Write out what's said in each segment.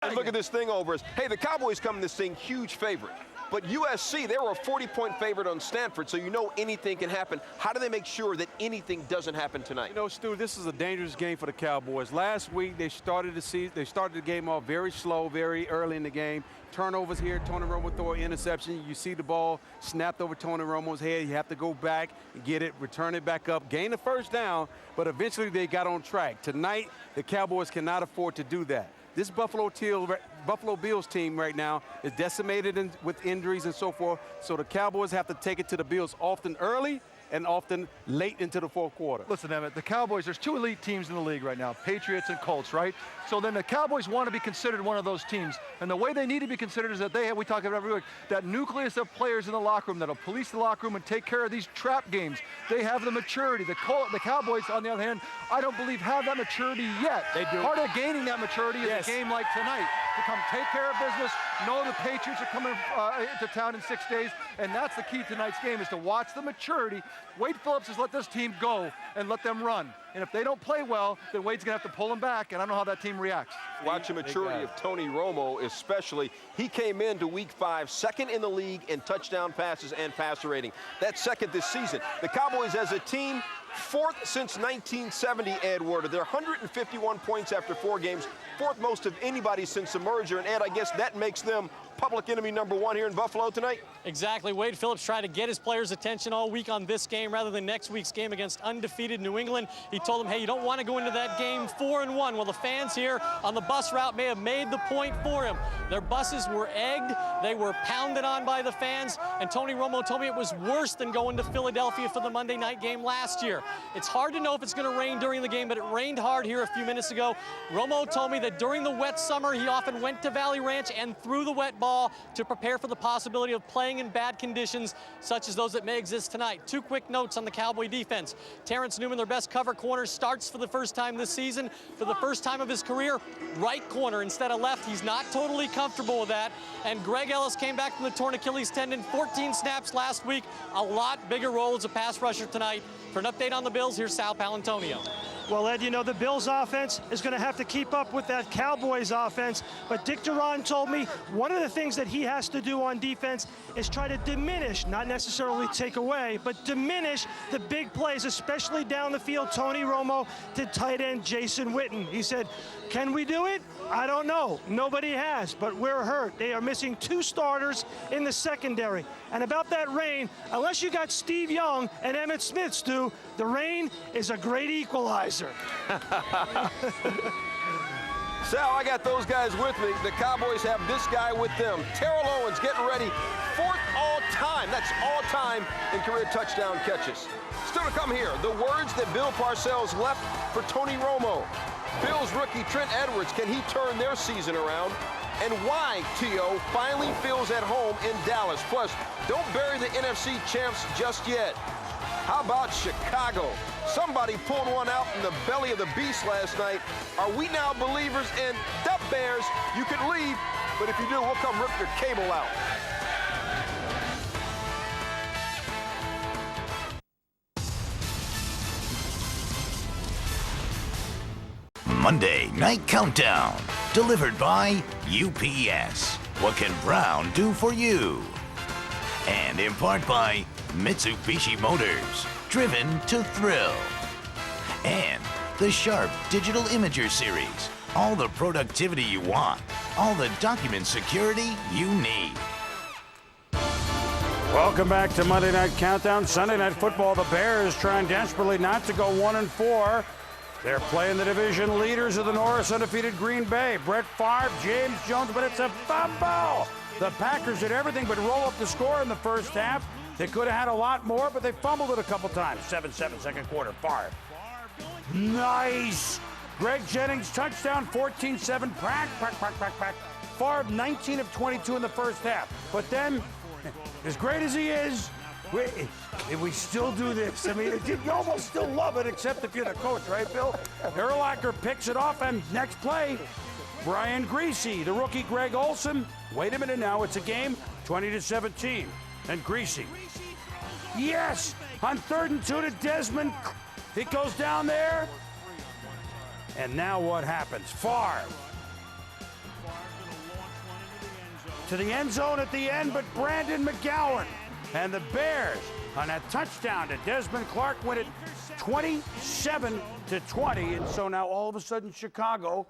And look at this thing over us. Hey, the Cowboys come in this thing huge favorite. But USC, they were a 40-point favorite on Stanford, so you know anything can happen. How do they make sure that anything doesn't happen tonight? You know, Stu, this is a dangerous game for the Cowboys. Last week, they started the game off very slow, very early in the game. Turnovers here, Tony Romo throw an interception. You see the ball snapped over Tony Romo's head. You have to go back and get it, return it back up, gain the first down, but eventually they got on track. Tonight, the Cowboys cannot afford to do that. This Buffalo Bills team right now is decimated with injuries and so forth, so the Cowboys have to take it to the Bills often early and often late into the fourth quarter. Listen, Emmett, the Cowboys, there's two elite teams in the league right now, Patriots and Colts, right? So then the Cowboys want to be considered one of those teams. And the way they need to be considered is that they have, we talk about every week, that nucleus of players in the locker room that'll police the locker room and take care of these trap games. They have the maturity. The Cowboys, on the other hand, I don't believe have that maturity yet. They do. Part of gaining that maturity is a game like tonight to come take care of business, know the Patriots are coming into town in 6 days, and that's the key to tonight's game, is to watch the maturity. Wade Phillips has let this team go and let them run. And if they don't play well, then Wade's going to have to pull them back, and I don't know how that team reacts. Watch the maturity of Tony Romo especially. He came into week 5, second in the league in touchdown passes and passer rating. That's second this season. The Cowboys as a team, fourth since 1970, Ed Werder. They're 151 points after 4 games, fourth most of anybody since the merger. And Ed, I guess that makes them public enemy number 1 here in Buffalo tonight? Exactly. Wade Phillips tried to get his players' attention all week on this game rather than next week's game against undefeated New England. He told them, hey, you don't want to go into that game 4-1. Well, the fans here on the bus route may have made the point for him. Their buses were egged. They were pounded on by the fans. And Tony Romo told me it was worse than going to Philadelphia for the Monday night game last year. It's hard to know if it's going to rain during the game, but it rained hard here a few minutes ago. Romo told me that during the wet summer, he often went to Valley Ranch and threw the wet ball to prepare for the possibility of playing in bad conditions such as those that may exist tonight. 2 quick notes on the Cowboy defense. Terrence Newman, their best cover corner, starts for the first time this season. For the first time of his career, right corner instead of left. He's not totally comfortable with that. And Greg Ellis came back from the torn Achilles tendon, 14 snaps last week. A lot bigger role as a pass rusher tonight. For an update on the Bills, here's Sal Palantonio. Well, Ed, you know, the Bills offense is going to have to keep up with that Cowboys offense. But Dick Duran told me one of the things that he has to do on defense is try to diminish, not necessarily take away, but diminish the big plays, especially down the field. Tony Romo to tight end Jason Witten. He said, can we do it? I don't know. Nobody has, but we're hurt. They are missing 2 starters in the secondary. And about that rain, unless you got Steve Young and Emmitt Smith, Stu, the rain is a great equalizer. Sal, I got those guys with me. The Cowboys have this guy with them. Terrell Owens getting ready. 4th all-time, that's all-time in career touchdown catches. Still to come here, the words that Bill Parcells left for Tony Romo. Bills rookie Trent Edwards, can he turn their season around? And why T.O. finally feels at home in Dallas. Plus, don't bury the NFC champs just yet. How about Chicago? Somebody pulled one out from the belly of the beast last night. Are we now believers in the Bears? You can leave, but if you do, we'll come rip your cable out. Monday Night Countdown, delivered by UPS. What can Brown do for you? And in part by Mitsubishi Motors, driven to thrill. And the Sharp Digital Imager Series, all the productivity you want, all the document security you need. Welcome back to Monday Night Countdown. Sunday Night Football, the Bears trying desperately not to go 1-4. They're playing the division leaders of the Norris, undefeated Green Bay. Brett Favre, James Jones, but it's a fumble. The Packers did everything but roll up the score in the first half. They could have had a lot more, but they fumbled it a couple times. 7-7 second quarter. Favre. Nice. Greg Jennings, touchdown, 14-7. Prack. Favre, 19 of 22 in the first half. But then, as great as he is, we still do this. I mean, you almost still love it, except if you're the coach, right, Bill? Urlacher picks it off, and next play, Brian Greasy, the rookie Greg Olson. Wait a minute now, it's a game, 20-17. And Greasy. Yes! On 3rd and 2 to Desmond. It goes down there. And now what happens? Favre. to the end zone at the end, but Brandon McGowan and the Bears on that touchdown to Desmond Clark win it 27-20. And so now all of a sudden Chicago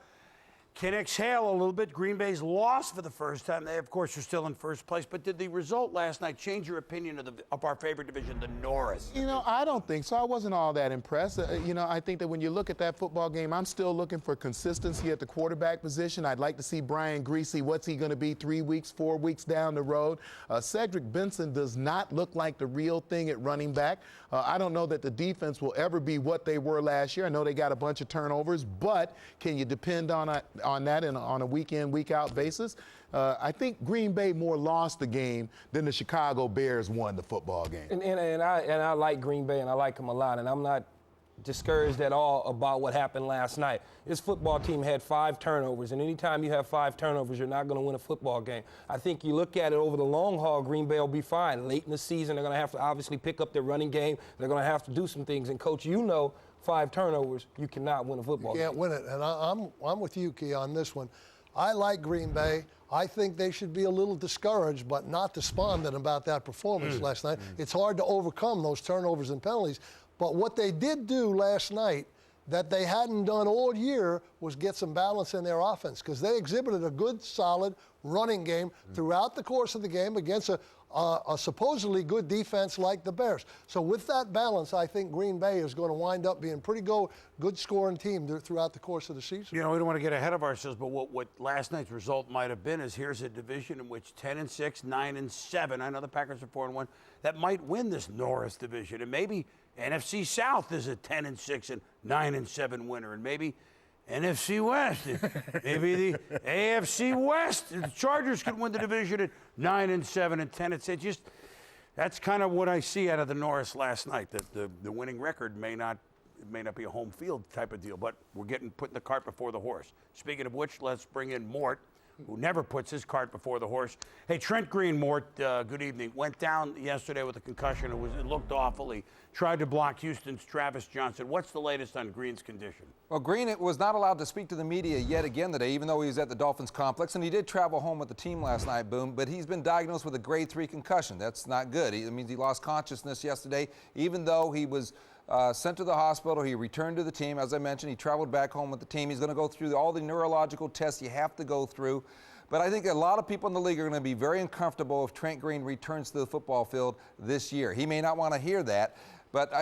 can exhale a little bit. Green Bay's lost for the first time. They, of course, are still in first place. But did the result last night change your opinion of our favorite division, the Norris? You know, I don't think so. I wasn't all that impressed. You know, I think that when you look at that football game, I'm still looking for consistency at the quarterback position. I'd like to see Brian Greasy. What's he going to be 3 weeks, 4 weeks down the road? Cedric Benson does not look like the real thing at running back. I don't know that the defense will ever be what they were last year. I know they got a bunch of turnovers, but can you depend on that on a week-in, week-out basis? I think Green Bay more lost the game than the Chicago Bears won the football game. And I like Green Bay, and I like them a lot, and I'm not discouraged at all about what happened last night. This football team had 5 turnovers, and anytime you have 5 turnovers, you're not going to win a football game. I think you look at it over the long haul, Green Bay will be fine. Late in the season, they're going to have to obviously pick up their running game. They're going to have to do some things. And, Coach, you know 5 turnovers, you cannot win a football game. You can't win it, and I'm with you, Key, on this one. I like Green Bay. I think they should be a little discouraged, but not despondent about that performance last night. It's hard to overcome those turnovers and penalties. But what they did do last night that they hadn't done all year was get some balance in their offense, because they exhibited a good, solid running game throughout the course of the game against a supposedly good defense like the Bears. So with that balance, I think Green Bay is going to wind up being a pretty good scoring team throughout the course of the season. You know, we don't want to get ahead of ourselves, but what last night's result might have been is here's a division in which 10-6, 9-7, I know the Packers are 4-1, that might win this Norris division. And maybe NFC South is a 10-6 and 9-7 winner, and maybe NFC West, maybe the AFC West. The Chargers could win the division at 9-7 and 10-6. Just that's kind of what I see out of the Norris last night. That the winning record may not be a home field type of deal, but we're putting the cart before the horse. Speaking of which, let's bring in Mort, who never puts his cart before the horse. Hey, Trent Green, Mort, good evening. Went down yesterday with a concussion. It looked awful. He tried to block Houston's Travis Johnson. What's the latest on Green's condition? Well, Green was not allowed to speak to the media yet again today, even though he was at the Dolphins complex, and he did travel home with the team last night, Boom, but he's been diagnosed with a grade 3 concussion. That's not good. It means he lost consciousness yesterday, even though he was sent to the hospital. He returned to the team. As I mentioned, he traveled back home with the team. He's going to go through all the neurological tests you have to go through. But I think a lot of people in the league are going to be very uncomfortable if Trent Green returns to the football field this year. He may not want to hear that, but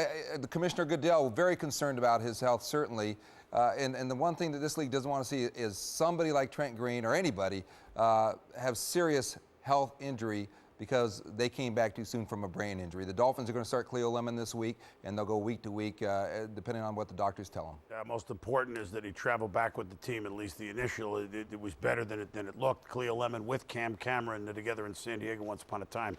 the Commissioner Goodell, very concerned about his health, certainly. And the one thing that this league doesn't want to see is somebody like Trent Green or anybody have serious health injury because they came back too soon from a brain injury. The Dolphins are going to start Cleo Lemon this week, and they'll go week to week, depending on what the doctors tell them. Most important is that he traveled back with the team, at least the initial. It was better than it looked. Cleo Lemon with Cam Cameron together in San Diego once upon a time.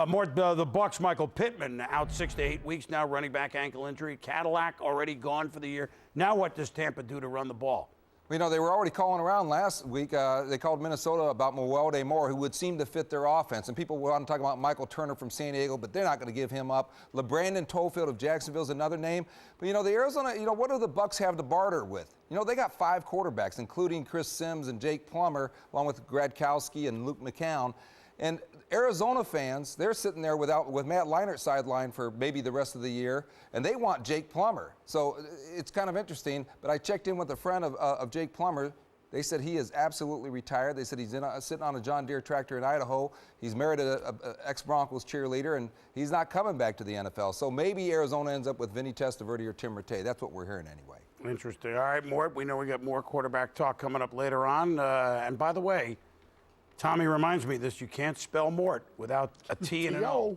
More the Bucs, Michael Pittman, out 6 to 8 weeks now, running back ankle injury. Cadillac already gone for the year. Now what does Tampa do to run the ball? You know, they were already calling around last week. They called Minnesota about Moreeeee Moore, who would seem to fit their offense. And people want to talk about Michael Turner from San Diego, but they're not going to give him up. LeBrandon Tofield of Jacksonville is another name. But, you know, the Arizona, what do the Bucs have to barter with? You know, they got 5 quarterbacks, including Chris Sims and Jake Plummer, along with Gradkowski and Luke McCown. And Arizona fans, they're sitting there with Matt Leinart sidelined for maybe the rest of the year, and they want Jake Plummer. So it's kind of interesting, but I checked in with a friend of Jake Plummer. They said he is absolutely retired. They said he's sitting on a John Deere tractor in Idaho. He's married to an ex-Broncos cheerleader, and he's not coming back to the NFL. So maybe Arizona ends up with Vinny Testaverde or Tim Rattay. That's what we're hearing anyway. Interesting. All right, Mort, we know we got more quarterback talk coming up later on. And by the way, Tommy reminds me this, you can't spell Mort without a T and an O.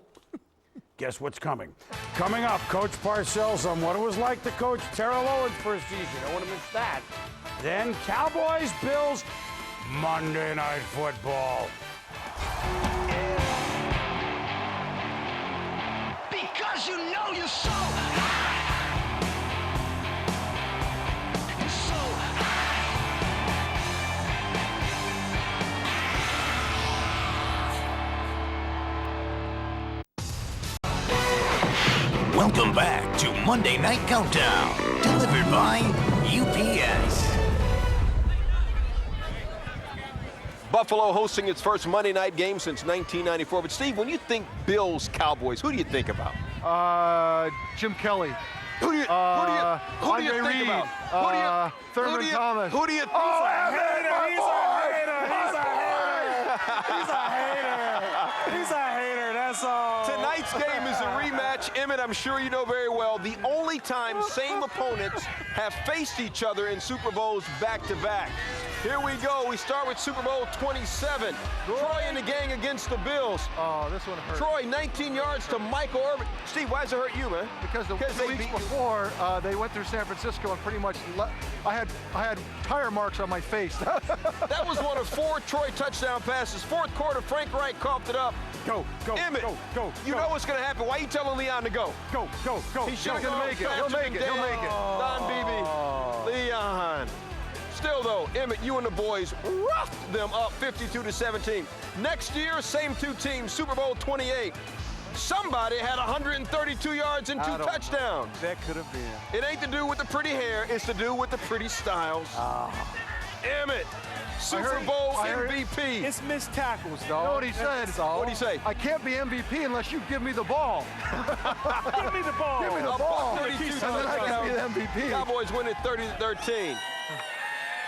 Guess what's coming? Coming up, Coach Parcells on what it was like to coach Terrell Owens for a season. Don't want to miss that. Then Cowboys, Bills, Monday Night Football. Because you know you're so high. You're so Welcome back to Monday Night Countdown, delivered by UPS. Buffalo hosting its first Monday night game since 1994. But Steve, when you think Bills Cowboys, who do you think about? Jim Kelly. Who do you think about? Thurman Thomas. Who do you think? He's a hater, that's all. Tonight's game is a rematch. Emmett, I'm sure you know very well, the only time same opponents have faced each other in Super Bowls back-to-back. Here we go. We start with Super Bowl 27. Troy and the gang against the Bills. Oh, this one hurt. Troy, 19 yards to Michael Irvin. Steve, why does it hurt you, man? Because the 2 weeks before, they went through San Francisco and pretty much I had tire marks on my face. That was one of 4 Troy touchdown passes. Fourth quarter, Frank Reich coughed it up. Go, Emmett, go. You know what's going to happen. Why are you telling Leon to go? Go. He's going to make it. He'll make it. Don Beebe, Leon. Still, though, Emmett, you and the boys roughed them up 52-17. Next year, same 2 teams, Super Bowl 28. Somebody had 132 yards and 2 touchdowns. That could have been. It ain't to do with the pretty hair. It's to do with the pretty styles. Emmett, Super Bowl MVP. It's missed tackles, dog. You know what he said? What'd he say? I can't be MVP unless you give me the ball. Give me the ball. Give me the ball. 32 And then I can be the MVP. Cowboys win it 30-13.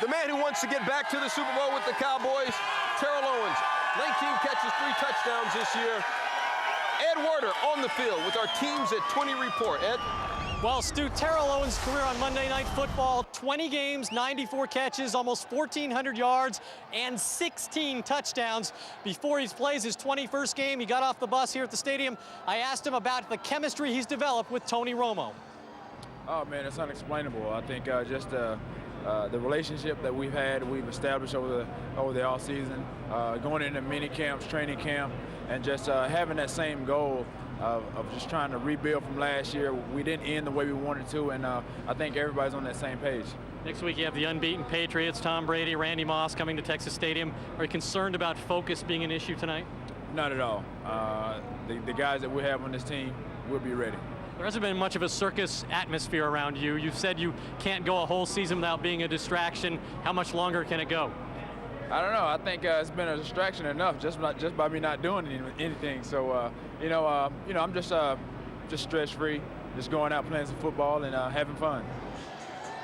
The man who wants to get back to the Super Bowl with the Cowboys, Terrell Owens. 19 catches, 3 touchdowns this year. Ed Werder on the field with our Teams at 20 report. Ed? Well, Stu, Terrell Owens' career on Monday Night Football, 20 games, 94 catches, almost 1,400 yards, and 16 touchdowns. Before he plays his 21st game, he got off the bus here at the stadium. I asked him about the chemistry he's developed with Tony Romo. Oh, man, it's unexplainable. I think just the relationship that we've established over the off season, going into mini camps, training camp, and just having that same goal of just trying to rebuild from last year. We didn't end the way we wanted to, and I think everybody's on that same page. Next week you have the unbeaten Patriots, Tom Brady, Randy Moss coming to Texas Stadium. Are you concerned about focus being an issue tonight? Not at all. The guys that we have on this team will be ready. There hasn't been much of a circus atmosphere around you. You've said you can't go a whole season without being a distraction. How much longer can it go? I don't know. I think it's been a distraction enough just by me not doing anything. So I'm just stress-free, just going out playing some football and having fun.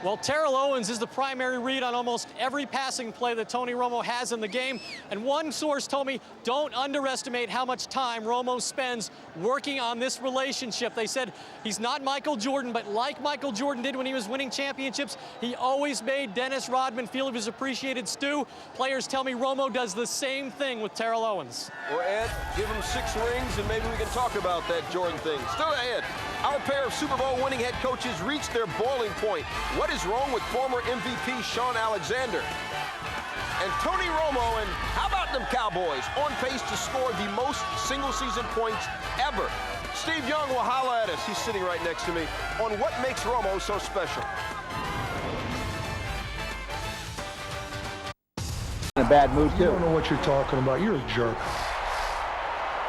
Well, Terrell Owens is the primary read on almost every passing play that Tony Romo has in the game. And one source told me, don't underestimate how much time Romo spends working on this relationship. They said he's not Michael Jordan, but like Michael Jordan did when he was winning championships, he always made Dennis Rodman feel he was appreciated. Stu, players tell me Romo does the same thing with Terrell Owens. Well, Ed, give him 6 rings and maybe we can talk about that Jordan thing. Still ahead, our pair of Super Bowl winning head coaches reached their boiling point. What is wrong with former MVP Sean Alexander? And Tony Romo, and how about them Cowboys on pace to score the most single-season points ever? Steve Young will holler at us. He's sitting right next to me on what makes Romo so special. In a bad mood, too. You don't know what you're talking about. You're a jerk.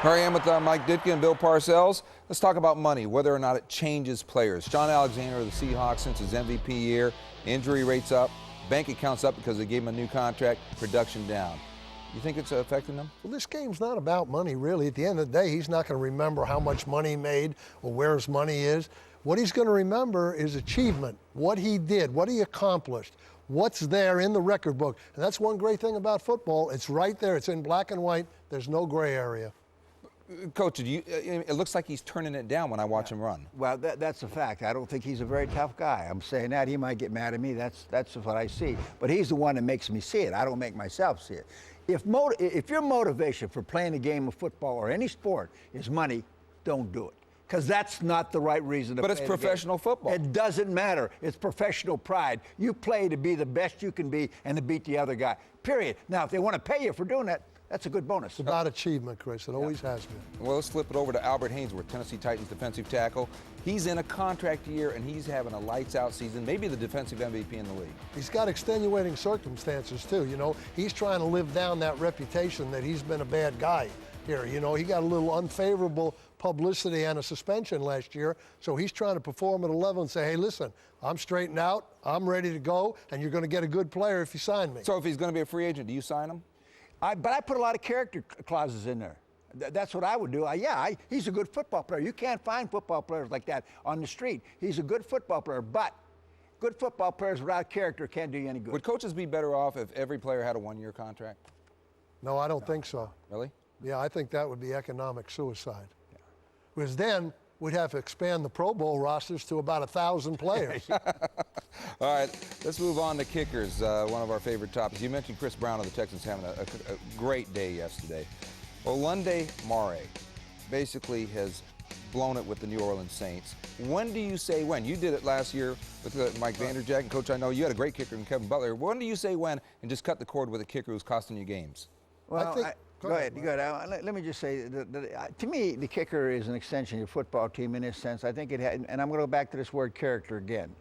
Here I am with Mike Ditka and Bill Parcells. Let's talk about money, whether or not it changes players. Sean Alexander of the Seahawks since his MVP year, injury rates up, bank accounts up because they gave him a new contract, production down. You think it's affecting them? Well, this game's not about money, really. At the end of the day, he's not going to remember how much money he made or where his money is. What he's going to remember is achievement, what he did, what he accomplished, what's there in the record book. And that's one great thing about football. It's right there. It's in black and white. There's no gray area. Coach, it looks like he's turning it down when I watch him run. Well, that's a fact. I don't think he's a very tough guy. I'm saying that. He might get mad at me. That's what I see. But he's the one that makes me see it. I don't make myself see it. If your motivation for playing a game of football or any sport is money, don't do it. Because that's not the right reason to play. But it's professional football. It doesn't matter. It's professional pride. You play to be the best you can be and to beat the other guy, period. Now, if they want to pay you for doing that, that's a good bonus. It's about achievement, Chris. It always has been. Well, let's flip it over to Albert Haynesworth, Tennessee Titans defensive tackle. He's in a contract year, and he's having a lights-out season, maybe the defensive MVP in the league. He's got extenuating circumstances, too. You know, he's trying to live down that reputation that he's been a bad guy here. You know, he got a little unfavorable publicity and a suspension last year, so he's trying to perform at a level and say, hey, listen, I'm straightened out, I'm ready to go, and you're going to get a good player if you sign me. So if he's going to be a free agent, do you sign him? But I put a lot of character clauses in there. That's what I would do. He's a good football player. You can't find football players like that on the street. He's a good football player, but good football players without character can't do you any good. Would coaches be better off if every player had a one-year contract? No, I don't think so. Really? Yeah, I think that would be economic suicide. Yeah. Because then we'd have to expand the Pro Bowl rosters to about 1,000 players. All right, let's move on to kickers, one of our favorite topics. You mentioned Chris Brown of the Texans having a great day yesterday. Well, Lunday Moreeeee basically has blown it with the New Orleans Saints. When do you say when? You did it last year with Mike Vanderjagt, and Coach, I know you had a great kicker in Kevin Butler. When do you say when and just cut the cord with a kicker who's costing you games? Well, go ahead. Let me just say, to me, the kicker is an extension of your football team in this sense. I think it had, and I'm going to go back to this word character again.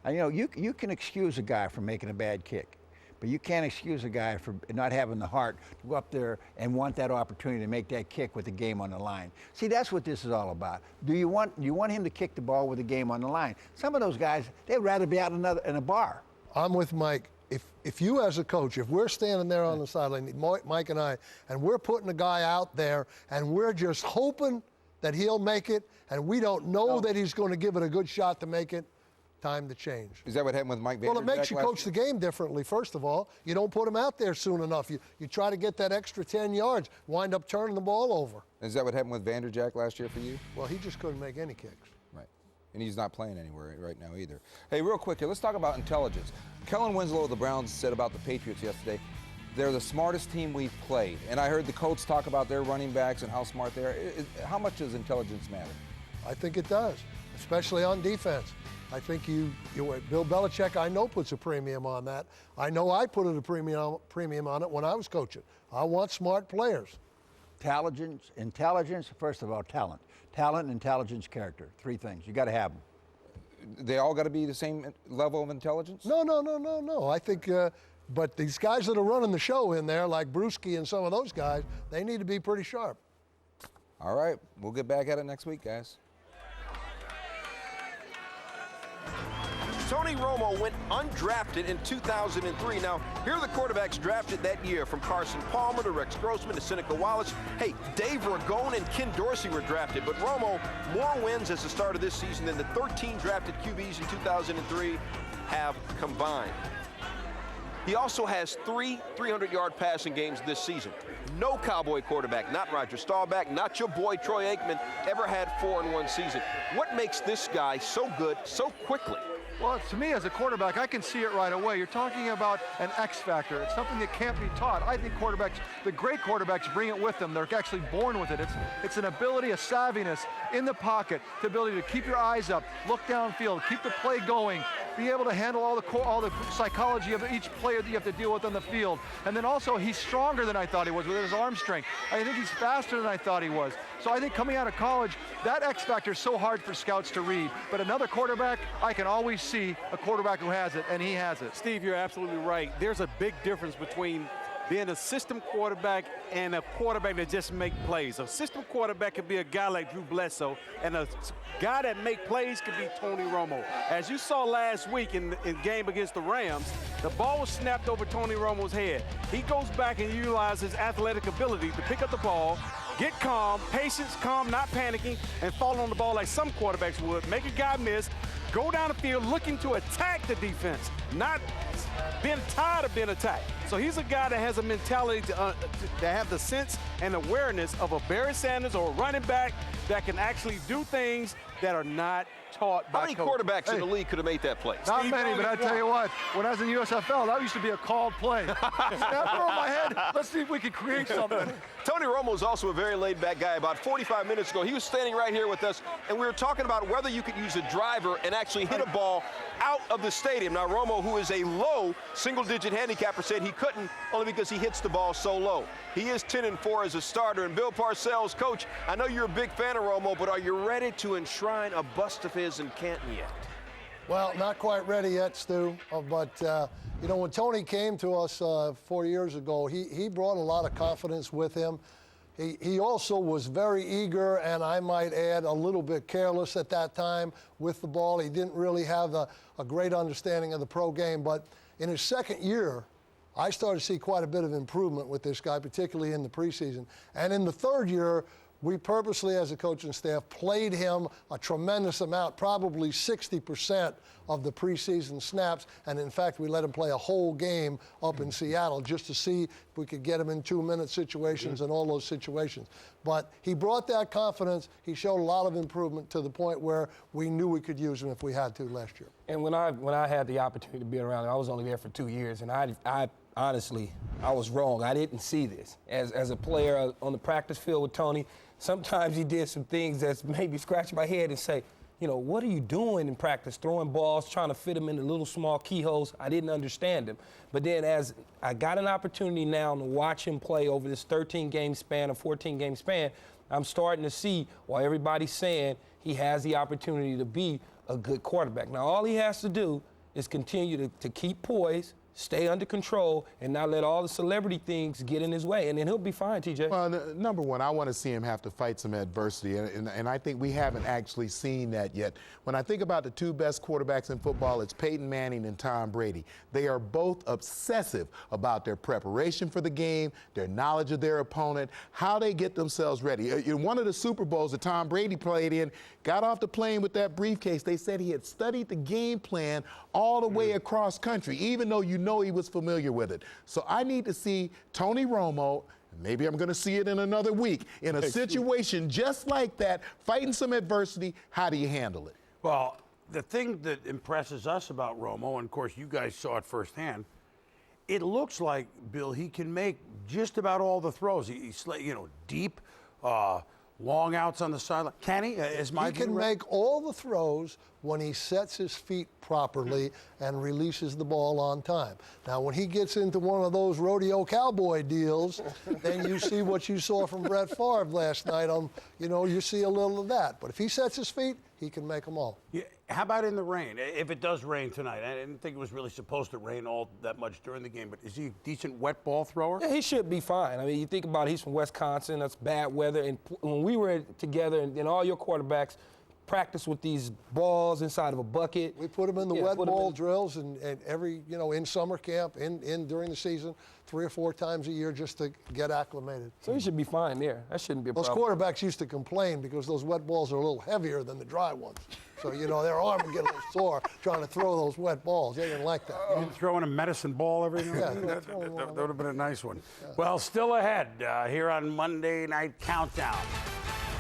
You can excuse a guy for making a bad kick, but you can't excuse a guy for not having the heart to go up there and want that opportunity to make that kick with the game on the line. See, that's what this is all about. Do you want him to kick the ball with the game on the line? Some of those guys, they'd rather be out in a bar. I'm with Mike. If you as a coach, if we're standing there on the sideline, Mike and I, and we're putting a guy out there and we're just hoping that he'll make it, and we don't know that he's going to give it a good shot to make it, time to change. Is that what happened with Mike Vanderjagt? Well, it makes you coach the game differently, first of all. You don't put him out there soon enough. You try to get that extra 10 yards, wind up turning the ball over. Is that what happened with Vanderjagt last year for you? Well, he just couldn't make any kicks. Right. And he's not playing anywhere right now either. Hey, real quick here, let's talk about intelligence. Kellen Winslow of the Browns said about the Patriots yesterday, they're the smartest team we've played. And I heard the coach talk about their running backs and how smart they are. How much does intelligence matter? I think it does, especially on defense. I think Bill Belichick, I know, puts a premium on that. I know I put a premium on it when I was coaching. I want smart players. Intelligence, first of all, talent. Talent, intelligence, character. Three things. You got to have them. They all got to be the same level of intelligence? No. I think, but these guys that are running the show in there, like Brewski and some of those guys, they need to be pretty sharp. All right. We'll get back at it next week, guys. Tony Romo went undrafted in 2003. Now, here are the quarterbacks drafted that year, from Carson Palmer to Rex Grossman to Seneca Wallace. Hey, Dave Ragone and Ken Dorsey were drafted, but Romo, more wins as the start of this season than the 13 drafted QBs in 2003 have combined. He also has 3 300-yard passing games this season. No Cowboy quarterback, not Roger Staubach, not your boy Troy Aikman, ever had 4 in one season. What makes this guy so good so quickly? Well, to me, as a quarterback, I can see it right away. You're talking about an X factor. It's something that can't be taught. I think quarterbacks, the great quarterbacks, bring it with them. They're actually born with it. It's an ability, a savviness in the pocket, the ability to keep your eyes up, look downfield, keep the play going, be able to handle all the psychology of each player that you have to deal with on the field. And then also, he's stronger than I thought he was with his arm strength. I think he's faster than I thought he was. So I think coming out of college, that X factor is so hard for scouts to read. But another quarterback, I can always see a quarterback who has it, and he has it. Steve, you're absolutely right. There's a big difference between being a system quarterback and a quarterback that just make plays. A system quarterback could be a guy like Drew Bledsoe, and a guy that make plays could be Tony Romo. As you saw last week in the game against the Rams, the ball was snapped over Tony Romo's head. He goes back and utilizes his athletic ability to pick up the ball, get calm, patience, calm, not panicking, and fall on the ball like some quarterbacks would, make a guy miss, go down the field looking to attack the defense, not being tired of being attacked. So he's a guy that has a mentality to have the sense and awareness of a Barry Sanders or a running back that can actually do things that are not taught by How many quarterbacks in the league could have made that play? Not many, but I tell you what, when I was in the USFL, that used to be a called play. Snap over my head. Let's see if we can create something. Tony Romo is also a very laid-back guy. About 45 minutes ago, he was standing right here with us, and we were talking about whether you could use a driver and actually hit a ball out of the stadium. Now, Romo, who is a low single-digit handicapper, said he couldn't, only because he hits the ball so low. He is 10-4 as a starter. And Bill Parcells, coach, I know you're a big fan of Romo, but are you ready to enshrine a bust of his in Canton yet? Well, not quite ready yet, Stu. But, you know, when Tony came to us 4 years ago, he brought a lot of confidence with him. He also was very eager, and I might add a little bit careless at that time with the ball. He didn't really have a great understanding of the pro game. But in his second year, I started to see quite a bit of improvement with this guy, particularly in the preseason. And in the third year, we purposely, as a coaching staff, played him a tremendous amount, probably 60% of the preseason snaps. And in fact, we let him play a whole game up in Seattle just to see if we could get him in 2-minute situations and all those situations. But he brought that confidence. He showed a lot of improvement to the point where we knew we could use him if we had to last year. And when I had the opportunity to be around him, I was only there for 2 years, and I honestly, I was wrong. I didn't see this. As a player on the practice field with Tony, sometimes he did some things that made me scratch my head and say, you know, what are you doing in practice? Throwing balls, trying to fit them into little small keyholes. I didn't understand him. But then as I got an opportunity now to watch him play over this 13-game span, a 14-game span, I'm starting to see why everybody's saying he has the opportunity to be a good quarterback. Now, all he has to do is continue to keep poise, stay under control, and not let all the celebrity things get in his way, and then he'll be fine, TJ. Well, number one, I want to see him have to fight some adversity, and I think we haven't actually seen that yet. When I think about the two best quarterbacks in football, it's Peyton Manning and Tom Brady. They are both obsessive about their preparation for the game, their knowledge of their opponent, how they get themselves ready. In one of the Super Bowls that Tom Brady played in, got off the plane with that briefcase, they said he had studied the game plan all the way across country, even though you know he was familiar with it. So I need to see Tony Romo, maybe I'm going to see it in another week, in a situation just like that, fighting some adversity. How do you handle it? Well, the thing that impresses us about Romo, and of course you guys saw it firsthand, it looks like, Bill, he can make just about all the throws. He's, you know, deep, long outs on the sideline. Can he? He can make all the throws when he sets his feet properly and releases the ball on time. Now, when he gets into one of those rodeo cowboy deals, then you see what you saw from Brett Favre last night. You know, you see a little of that. But if he sets his feet, he can make them all. Yeah. How about in the rain? If it does rain tonight, I didn't think it was really supposed to rain all that much during the game, but is he a decent wet ball thrower? Yeah, he should be fine. I mean, you think about it, he's from Wisconsin, that's bad weather, and when we were together and all your quarterbacks practice with these balls inside of a bucket. We put them in the wet ball drills and every, you know, in summer camp, during the season, 3 or 4 times a year just to get acclimated. So he should be fine there. That shouldn't be a problem. Those quarterbacks used to complain because those wet balls are a little heavier than the dry ones. So, you know, their arm would get a little sore trying to throw those wet balls. They didn't like that. You throwing a medicine ball every now and then? That would have been a nice one. Yeah. Well, still ahead here on Monday Night Countdown.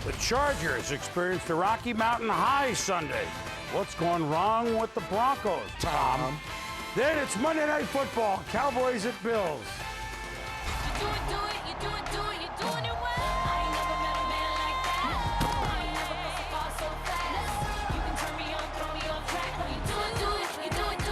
The Chargers experienced a Rocky Mountain High Sunday. What's going wrong with the Broncos, Tom? Then it's Monday Night Football, Cowboys at Bills. You you're doing it well. I ain't never met a man like that. I ain't never supposed to fall so fast. You can turn me on, throw me off track. You do it, you're doing it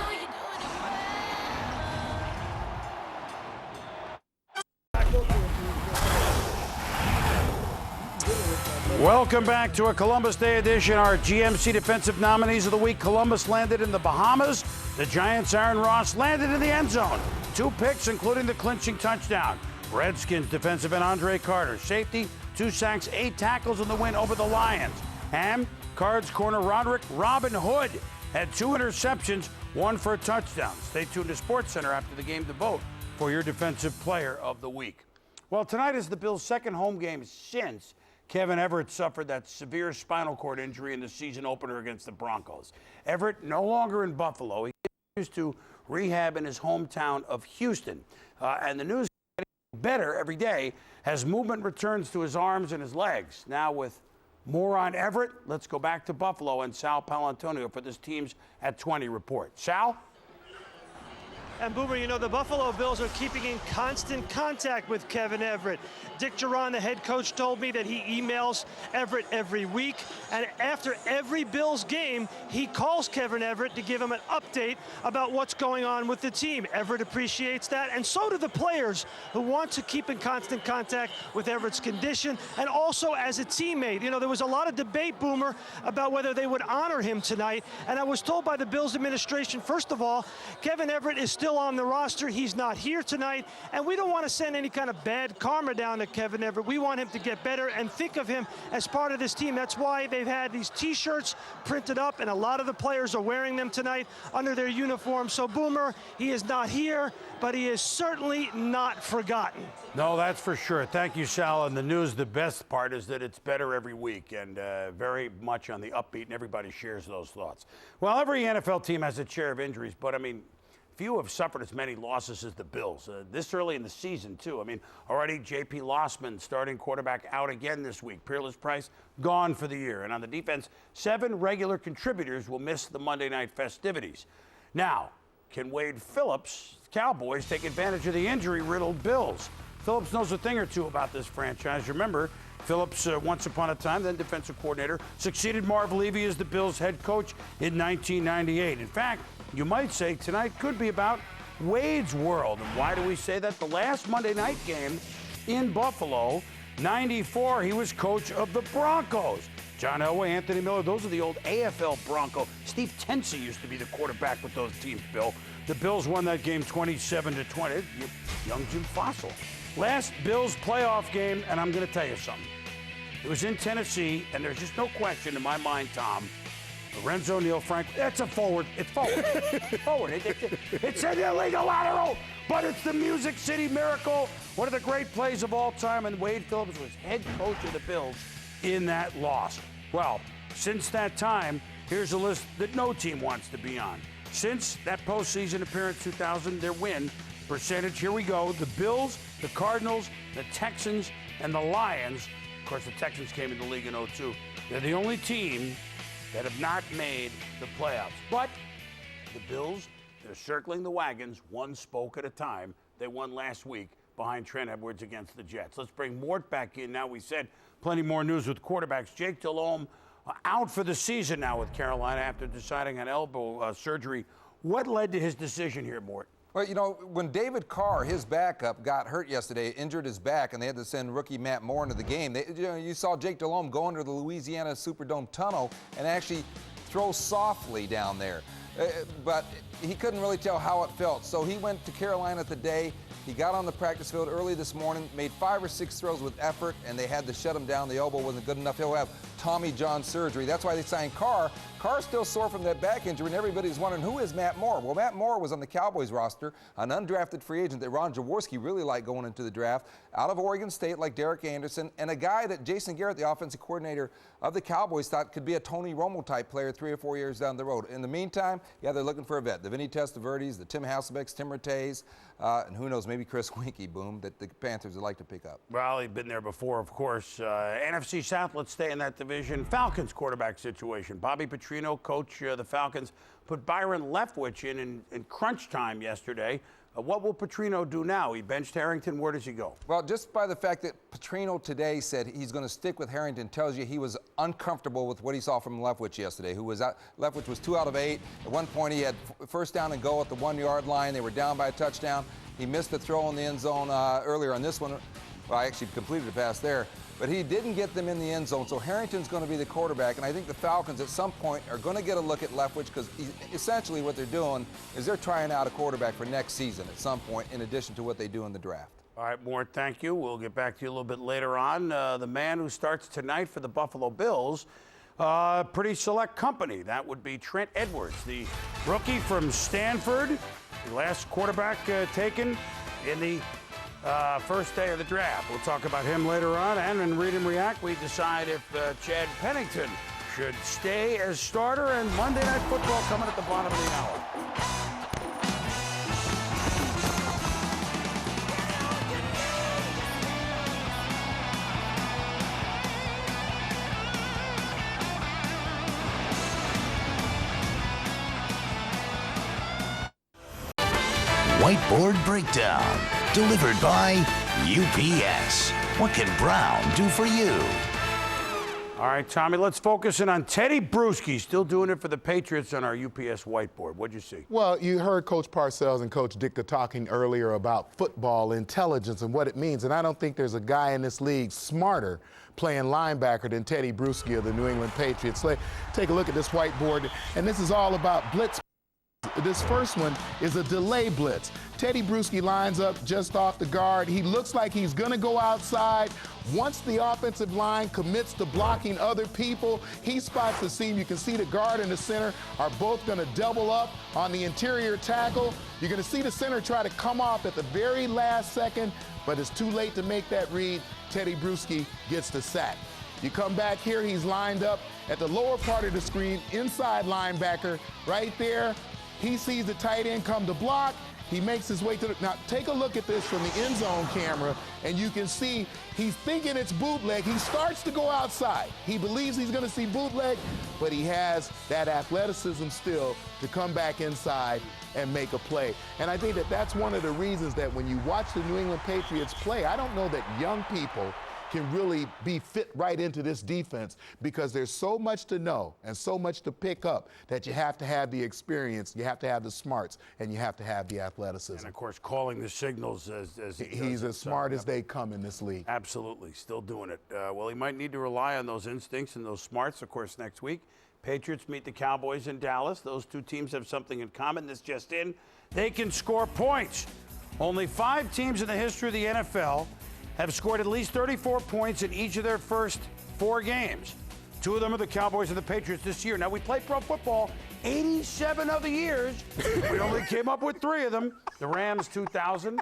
Welcome back to a Columbus Day edition. Our GMC Defensive Nominees of the Week. Columbus landed in the Bahamas. The Giants' Aaron Ross landed in the end zone. 2 picks, including the clinching touchdown. Redskins defensive end Andre Carter. Safety, 2 sacks, 8 tackles in the win over the Lions. And Cards corner Roderick Robin Hood had 2 interceptions, 1 for a touchdown. Stay tuned to SportsCenter after the game to vote for your Defensive Player of the Week. Well, tonight is the Bills' second home game since Kevin Everett suffered that severe spinal cord injury in the season opener against the Broncos. Everett no longer in Buffalo. He continues to rehab in his hometown of Houston. And the news is getting better every day as movement returns to his arms and his legs. Now with more on Everett, let's go back to Buffalo and Sal Palantonio for this Teams at 20 report. Sal? And Boomer, you know, the Buffalo Bills are keeping in constant contact with Kevin Everett. Dick Duran, the head coach, told me that he emails Everett every week. And after every Bills game, he calls Kevin Everett to give him an update about what's going on with the team. Everett appreciates that, and so do the players who want to keep in constant contact with Everett's condition and also as a teammate. You know, there was a lot of debate, Boomer, about whether they would honor him tonight. And I was told by the Bills administration, first of all, Kevin Everett is still still on the roster. He's not here tonight, and we don't want to send any kind of bad karma down to Kevin Everett. We want him to get better and think of him as part of this team. That's why they've had these T-shirts printed up, and a lot of the players are wearing them tonight under their uniform. So, Boomer, he is not here, but he is certainly not forgotten. No, that's for sure. Thank you, Sal. And the news, the best part is that it's better every week and very much on the upbeat, and everybody shares those thoughts. Well, every NFL team has its share of injuries, but, I mean, few have suffered as many losses as the Bills. This early in the season, too. I mean, already J.P. Lossman, starting quarterback, out again this week. Peerless Price, gone for the year. And on the defense, 7 regular contributors will miss the Monday night festivities. Now, can Wade Phillips, Cowboys, take advantage of the injury-riddled Bills? Phillips knows a thing or two about this franchise. Remember, Phillips, once upon a time, then defensive coordinator, succeeded Marv Levy as the Bills head coach in 1998. In fact, you might say tonight could be about Wade's world. And why do we say that? The last Monday night game in Buffalo, 94, he was coach of the Broncos. John Elway, Anthony Miller, those are the old AFL Bronco. Steve Tensey used to be the quarterback with those teams, Bill. The Bills won that game 27-20. Young Jim Fossil. Last Bills playoff game, and I'm going to tell you something. It was in Tennessee, and there's just no question in my mind, Tom. Lorenzo Neal Frank, that's a forward. It's forward. Forward. It's an illegal lateral, but it's the Music City Miracle. One of the great plays of all time, and Wade Phillips was head coach of the Bills in that loss. Well, since that time, here's a list that no team wants to be on. Since that postseason appearance 2000, their win percentage, here we go. The Bills, the Cardinals, the Texans, and the Lions. Of course, the Texans came in the league in 2002. They're the only team that have not made the playoffs. But the Bills, they're circling the wagons one spoke at a time. They won last week behind Trent Edwards against the Jets. Let's bring Mort back in now. We said plenty more news with quarterbacks. Jake Delhomme out for the season now with Carolina after deciding on elbow surgery. What led to his decision here, Mort? Well, you know, when David Carr, his backup, got hurt yesterday, injured his back, and they had to send rookie Matt Moore into the game, you saw Jake Delhomme go under the Louisiana Superdome tunnel and actually throw softly down there. But he couldn't really tell how it felt, so he went to Carolina today. He got on the practice field early this morning, made 5 or 6 throws with effort, and they had to shut him down. The elbow wasn't good enough. He'll have Tommy John surgery. That's why they signed Carr. Carr's still sore from that back injury, and everybody's wondering, who is Matt Moore? Well, Matt Moore was on the Cowboys roster, an undrafted free agent that Ron Jaworski really liked going into the draft, out of Oregon State like Derek Anderson, and a guy that Jason Garrett, the offensive coordinator of the Cowboys, thought could be a Tony Romo-type player 3 or 4 years down the road. In the meantime, yeah, they're looking for a vet. The Vinny Testaverdes, the Tim Hasselbecks, Tim Rattays, and who knows, maybe Chris Winkie, Boom, that the Panthers would like to pick up. Well, he'd been there before, of course. NFC South, let's stay in that division. Falcons quarterback situation. Bobby Petrino, coach of the Falcons, put Byron Leftwich in crunch time yesterday. What will Petrino do now? He benched Harrington. Where does he go? Well, just by the fact that Petrino today said he's going to stick with Harrington tells you he was uncomfortable with what he saw from Leftwich yesterday, who was out. Leftwich was 2 out of 8. At one point, he had first down and goal at the 1-yard line. They were down by a touchdown. He missed the throw in the end zone earlier on this one. Well, I actually completed a pass there. But he didn't get them in the end zone, so Harrington's going to be the quarterback. And I think the Falcons at some point are going to get a look at Leftwich because essentially what they're doing is they're trying out a quarterback for next season at some point in addition to what they do in the draft. All right, Mort, thank you. We'll get back to you a little bit later on. The man who starts tonight for the Buffalo Bills, pretty select company. That would be Trent Edwards, the rookie from Stanford, the last quarterback taken in the first day of the draft. We'll talk about him later on, and in Read and React, we decide if Chad Pennington should stay as starter, and Monday Night Football coming at the bottom of the hour. Whiteboard Breakdown, delivered by UPS. What can Brown do for you? All right, Tommy, let's focus in on Teddy Bruschi, still doing it for the Patriots on our UPS whiteboard. What'd you see? Well, you heard Coach Parcells and Coach Ditka talking earlier about football intelligence and what it means, and I don't think there's a guy in this league smarter playing linebacker than Teddy Bruschi of the New England Patriots. So take a look at this whiteboard, and this is all about blitz. this first one is a delay blitz. Teddy Bruschi lines up just off the guard. He looks like he's going to go outside. Once the offensive line commits to blocking other people, he spots the seam. You can see the guard and the center are both going to double up on the interior tackle. You're going to see the center try to come off at the very last second, but it's too late to make that read. Teddy Bruschi gets the sack. You come back here, he's lined up at the lower part of the screen, inside linebacker, right there. He sees the tight end come to block. He makes his way to the, now take a look at this from the end zone camera, and you can see he's thinking it's bootleg. He starts to go outside. He believes he's gonna see bootleg, but he has that athleticism still to come back inside and make a play. And I think that that's one of the reasons that when you watch the New England Patriots play, I don't know that young people can really be fit right into this defense because there's so much to know and so much to pick up that you have to have the experience, you have to have the smarts, and you have to have the athleticism. And, of course, calling the signals as he's as smart as they come in this league. Absolutely, still doing it. Well, he might need to rely on those instincts and those smarts, of course, next week. Patriots meet the Cowboys in Dallas. Those two teams have something in common. This just in, they can score points. Only 5 teams in the history of the NFL have scored at least 34 points in each of their first 4 games. 2 of them are the Cowboys and the Patriots this year. Now, we play pro football 87 of the years. We only came up with 3 of them. The Rams, 2000,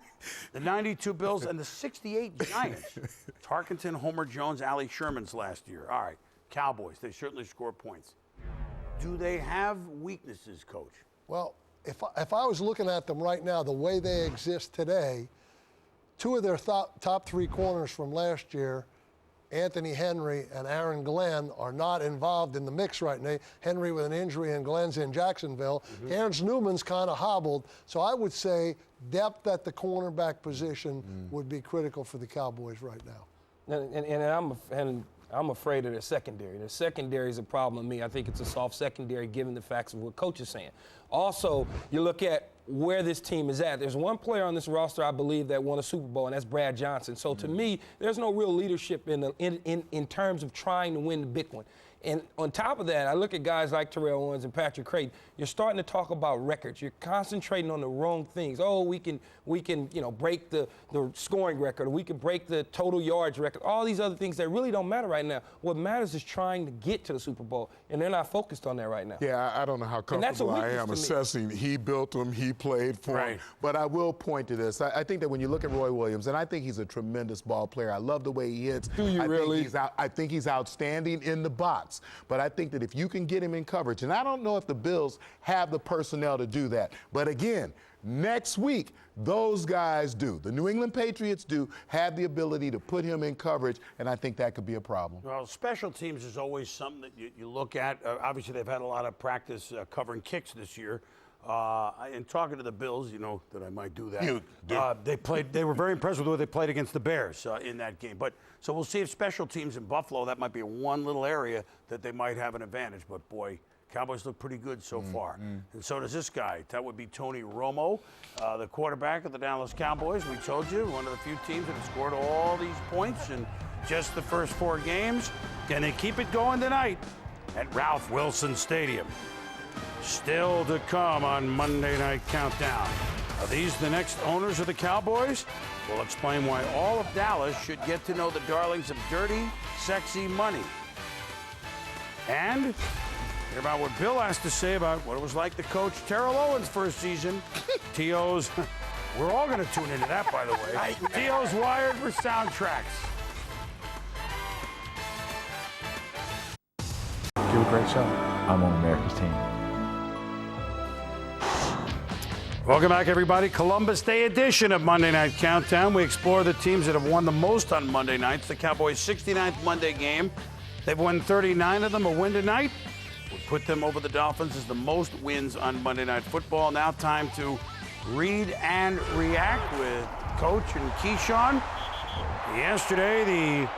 the 92 Bills, and the 68 Giants. Tarkenton, Homer Jones, Allie Sherman's last year. All right, Cowboys, they certainly score points. Do they have weaknesses, Coach? Well, if I was looking at them right now, the way they exist today, 2 of their top 3 corners from last year, Anthony Henry and Aaron Glenn, are not involved in the mix right now. Henry with an injury and Glenn's in Jacksonville. Ernst Newman's kind of hobbled. So I would say depth at the cornerback position would be critical for the Cowboys right now. And I'm afraid of their secondary. Their secondary is a problem with me. I think it's a soft secondary given the facts of what Coach is saying. Also, you look at where this team is at. There's one player on this roster, I believe, that won a Super Bowl, and that's Brad Johnson. So to me, there's no real leadership in terms of trying to win the big one. And on top of that, I look at guys like Terrell Owens and Patrick Creighton. You're starting to talk about records. You're concentrating on the wrong things. Oh, we can break the scoring record. Or we can break the total yards record. All these other things that really don't matter right now. What matters is trying to get to the Super Bowl, and they're not focused on that right now. Yeah, I don't know how comfortable I am assessing. He built them, he played for them. But I will point to this. I think that when you look at Roy Williams, and I think he's a tremendous ball player. I love the way he hits. Do you really? I think he's outstanding in the box. But I think that if you can get him in coverage, and I don't know if the Bills have the personnel to do that. But again, next week, those guys do. The New England Patriots do have the ability to put him in coverage, and I think that could be a problem. Well, special teams is always something that you look at. Obviously, they've had a lot of practice covering kicks this year. And talking to the Bills, you know that I might do that. You do. They were very impressed with the way they played against the Bears in that game. But so we'll see if special teams in Buffalo, that might be one little area that they might have an advantage. But boy, Cowboys look pretty good so far. And so does this guy. That would be Tony Romo, the quarterback of the Dallas Cowboys. We told you, one of the few teams that have scored all these points in just the first 4 games. Can they keep it going tonight at Ralph Wilson Stadium? Still to come on Monday Night Countdown. Are these the next owners of the Cowboys? We'll explain why all of Dallas should get to know the darlings of dirty, sexy money. And hear about what Bill has to say about what it was like to coach Terrell Owens' first season. T.O.'s, we're all going to tune into that, by the way. T.O.'s wired for soundtracks. Do a great show. I'm on America's team. Welcome back, everybody. Columbus Day edition of Monday Night Countdown. We explore the teams that have won the most on Monday nights. The Cowboys' 69th Monday game. They've won 39 of them. A win tonight would put them over the Dolphins as the most wins on Monday Night Football. Now time to read and react with Coach and Keyshawn. Yesterday, the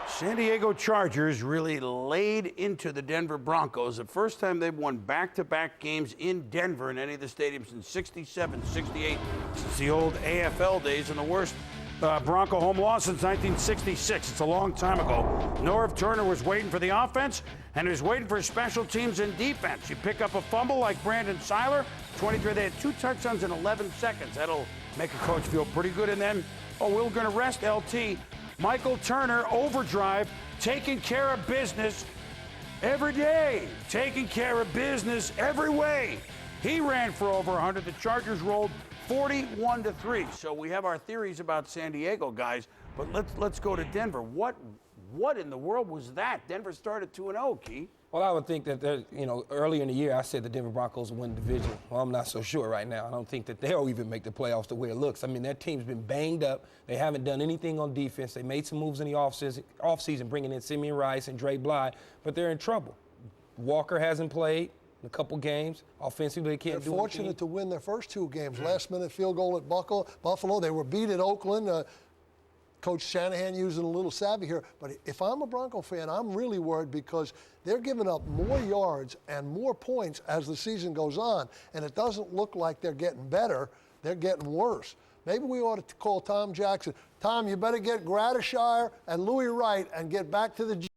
San Diego Chargers really laid into the Denver Broncos. The first time they've won back-to-back games in Denver in any of the stadiums in 67, 68, since the old AFL days, and the worst Bronco home loss since 1966. It's a long time ago. Norv Turner was waiting for the offense, and he was waiting for special teams and defense. You pick up a fumble like Brandon Seiler, 23. They had 2 touchdowns in 11 seconds. That'll make a coach feel pretty good. And then, we're going to rest LT. Michael Turner, overdrive, taking care of business every day, taking care of business every way. He ran for over 100. The Chargers rolled 41-3. So we have our theories about San Diego, guys, but let's go to Denver. What in the world was that? Denver started 2-0, Key. Well, I would think that, earlier in the year, I said the Denver Broncos would win the division. Well, I'm not so sure right now. I don't think that they'll even make the playoffs the way it looks. I mean, that team's been banged up. They haven't done anything on defense. They made some moves in the offseason, bringing in Simeon Rice and Dre Bly, but they're in trouble. Walker hasn't played in a couple games. Offensively, they can't do anything. They're fortunate to win their first 2 games. Last-minute field goal at Buffalo. They were beat at Oakland. Coach Shanahan using a little savvy here. But if I'm a Bronco fan, I'm really worried because they're giving up more yards and more points as the season goes on, and it doesn't look like they're getting better. They're getting worse. Maybe we ought to call Tom Jackson. Tom, you better get Gradishar and Louis Wright and get back to the